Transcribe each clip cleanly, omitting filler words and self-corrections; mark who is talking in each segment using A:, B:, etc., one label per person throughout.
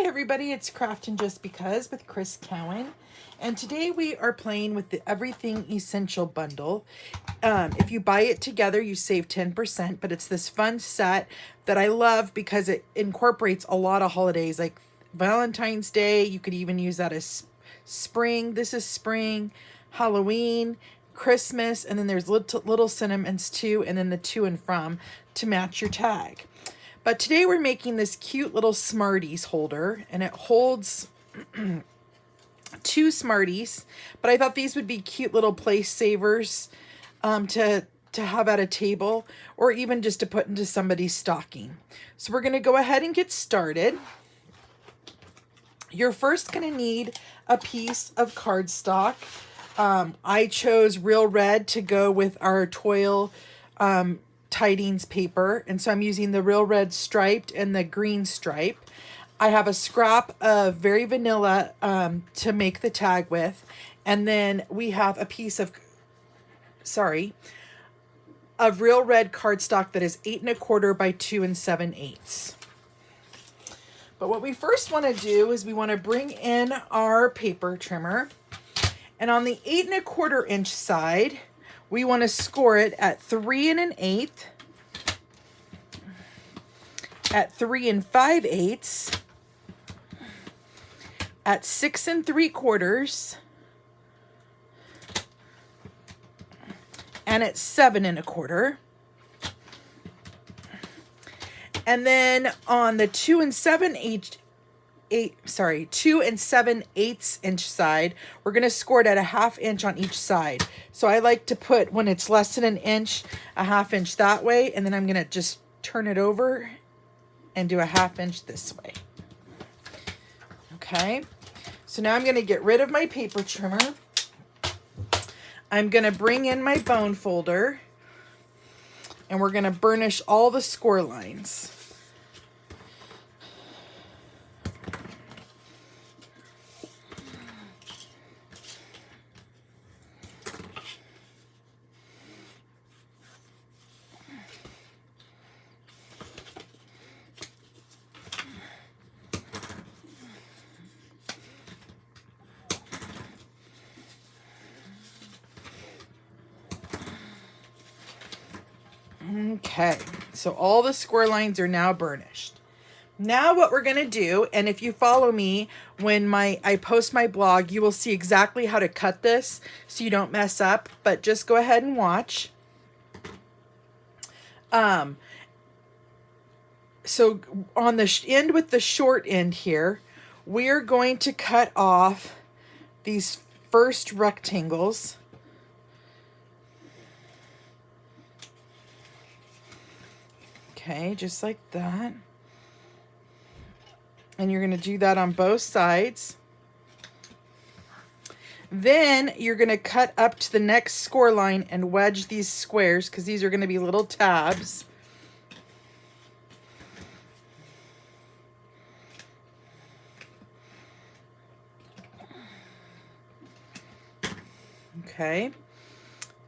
A: Hi everybody, it's Craftin Just Because with Cowan. And today we are playing with the Everything Essential bundle. If you buy it together, you save 10%, but it's this fun set that I love because it incorporates a lot of holidays like Valentine's Day. You could even use that as spring. This is spring, Halloween, Christmas, and then there's little sentiments too, and then the to and from to match your tag. But today we're making this cute little Smarties holder, and it holds two Smarties, but I thought these would be cute little place savers to have at a table, or even just to put into somebody's stocking. So we're going to go ahead and get started. You're first going to need a piece of cardstock. I chose Real Red to go with our toil tidings paper, and so I'm using the Real Red striped and the green stripe. I have a scrap of Very Vanilla to make the tag with, and then we have a piece of Real Red cardstock that is 8 1/4 by 2 7/8. But what we first want to do is we want to bring in our paper trimmer, and on the 8 1/4 inch side, we want to score it at 3 1/8, at 3 5/8, at 6 3/4, and at 7 1/4. And then on the 2 7/8 inch side, we're going to score it at a 1/2 inch on each side. So I like to put, when it's less than an inch, a 1/2 inch that way, and then I'm going to just turn it over and do a 1/2 inch this way. Okay, so now I'm going to get rid of my paper trimmer. I'm going to bring in my bone folder, and we're going to burnish all the score lines. Okay, so all the score lines are now burnished. Now what we're going to do, and if you follow me when I post my blog, you will see exactly how to cut this so you don't mess up, but just go ahead and watch. So on the end with the short end here, we're going to cut off these first rectangles. Okay, just like that. And you're going to do that on both sides. Then you're going to cut up to the next score line and wedge these squares, because these are going to be little tabs. Okay.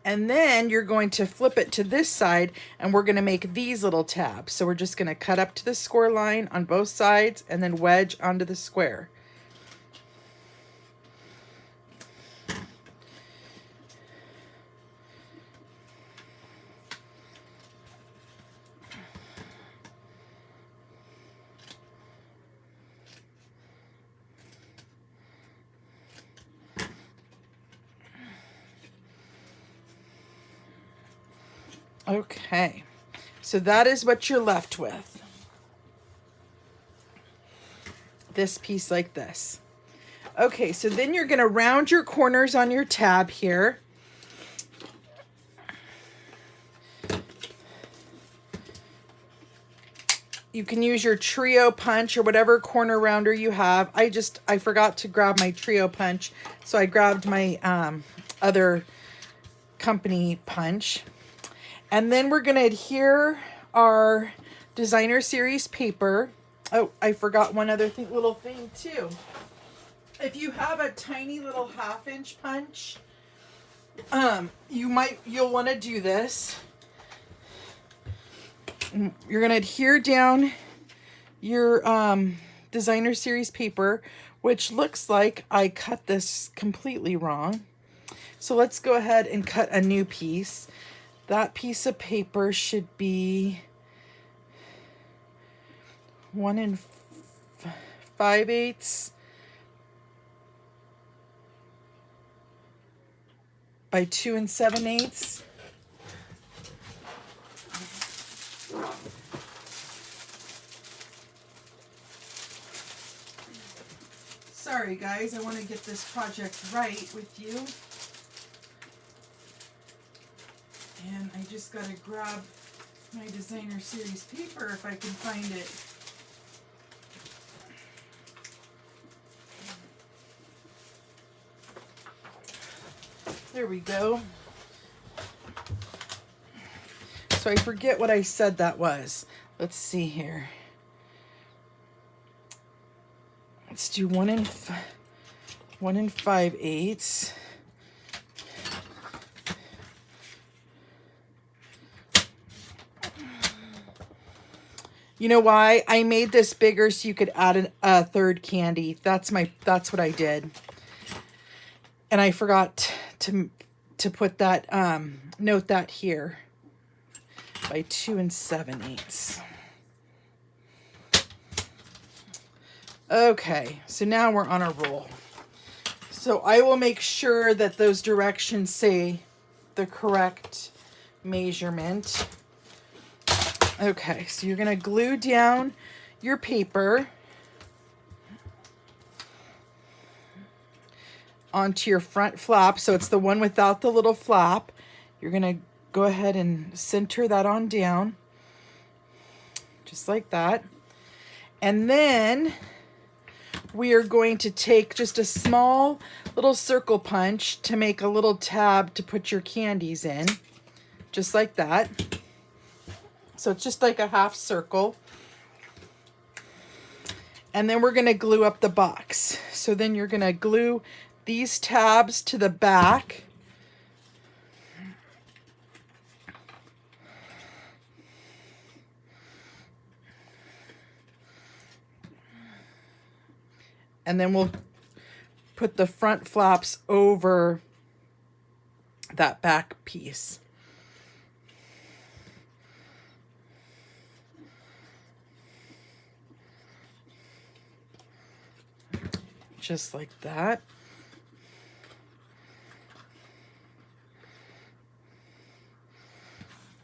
A: And then you're going to flip it to this side, and we're going to make these little tabs. So we're just going to cut up to the score line on both sides and then wedge onto the square. Okay, so that is what you're left with. This piece like this. Okay, so then you're going to round your corners on your tab here. You can use your trio punch or whatever corner rounder you have. I forgot to grab my trio punch, so I grabbed my other company punch. And then we're going to adhere our designer series paper. Oh, I forgot one other little thing too. If you have a tiny little 1/2 inch punch, you'll want to do this. You're going to adhere down your designer series paper, which looks like I cut this completely wrong. So let's go ahead and cut a new piece. That piece of paper should be 1 5/8 by 2 7/8. Sorry guys, I want to get this project right with you. And I just gotta grab my designer series paper if I can find it. There we go. So I forget what I said that was. Let's see here. Let's do 1 5/8. You know why? I made this bigger so you could add a third candy. That's what I did. And I forgot to put that, note that here. By 2 7/8. Okay, so now we're on a roll. So I will make sure that those directions say the correct measurement. Okay, so you're gonna glue down your paper onto your front flap. So it's the one without the little flap. You're gonna go ahead and center that on down, just like that. And then we are going to take just a small little circle punch to make a little tab to put your candies in, just like that. So it's just like a half circle. And then we're gonna glue up the box. So then you're gonna glue these tabs to the back. And then we'll put the front flaps over that back piece. Just like that.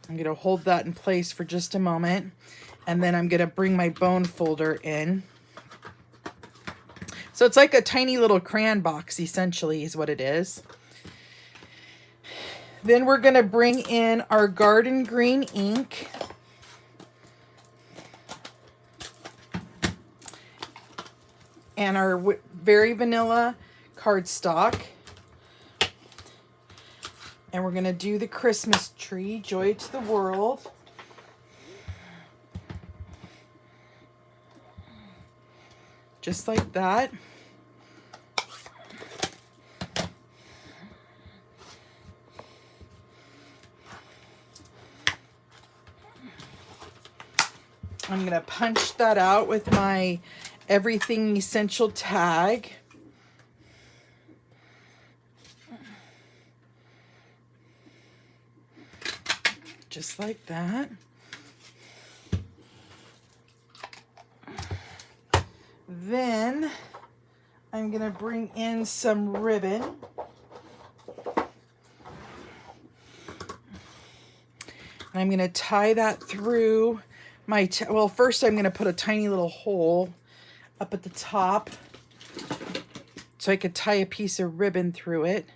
A: I'm going to hold that in place for just a moment, and then I'm going to bring my bone folder in. So it's like a tiny little crayon box, essentially, is what it is. Then we're going to bring in our garden green ink. And our very vanilla cardstock. And we're going to do the Christmas tree, Joy to the World. Just like that. I'm going to punch that out with my Everything Essential tag. Just like that. Then I'm going to bring in some ribbon. And I'm going to tie that through my, well, first I'm going to put a tiny little hole up at the top so I could tie a piece of ribbon through it.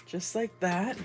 A: Just like that.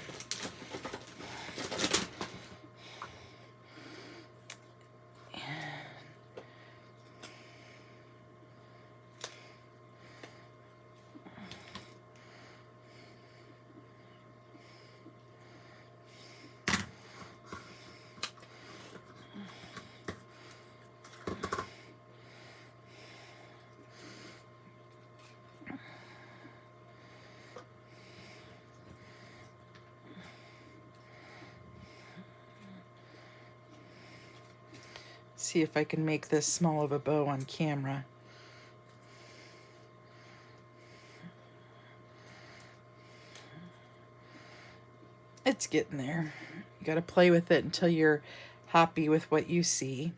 A: see if I can make this small of a bow on camera. It's getting there. You got to play with it until you're happy with what you see.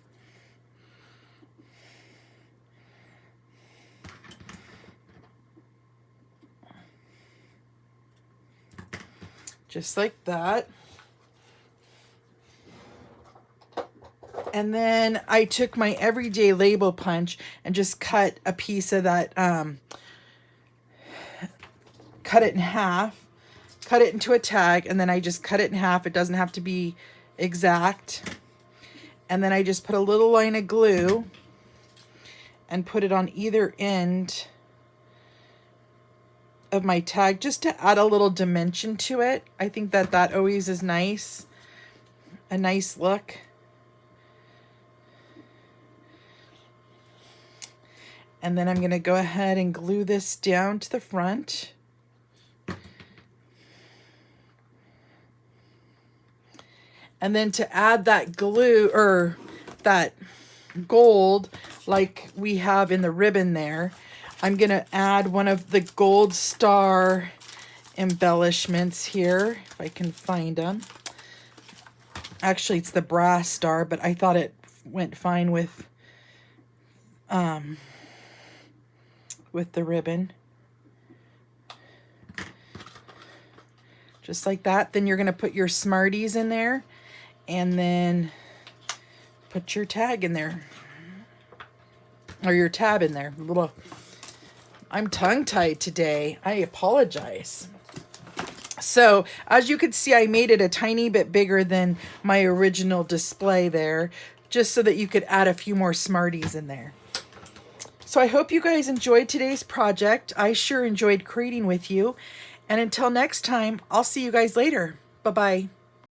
A: Just like that. And then I took my everyday label punch and just cut a piece of that, cut it in half, cut it into a tag, and then I just cut it in half. It doesn't have to be exact. And then I just put a little line of glue and put it on either end of my tag just to add a little dimension to it. I think that that always is nice, a nice look. And then I'm going to go ahead and glue this down to the front. And then to add that glue or that gold like we have in the ribbon there, I'm going to add one of the gold star embellishments here, if I can find them. Actually, it's the brass star, but I thought it went fine with the ribbon. Just like that. Then you're going to put your Smarties in there and then put your tag in there. Or your tab in there. Little. I'm tongue-tied today. I apologize. So, as you can see, I made it a tiny bit bigger than my original display there, just so that you could add a few more Smarties in there. So I hope you guys enjoyed today's project. I sure enjoyed creating with you. And until next time, I'll see you guys later. Bye-bye.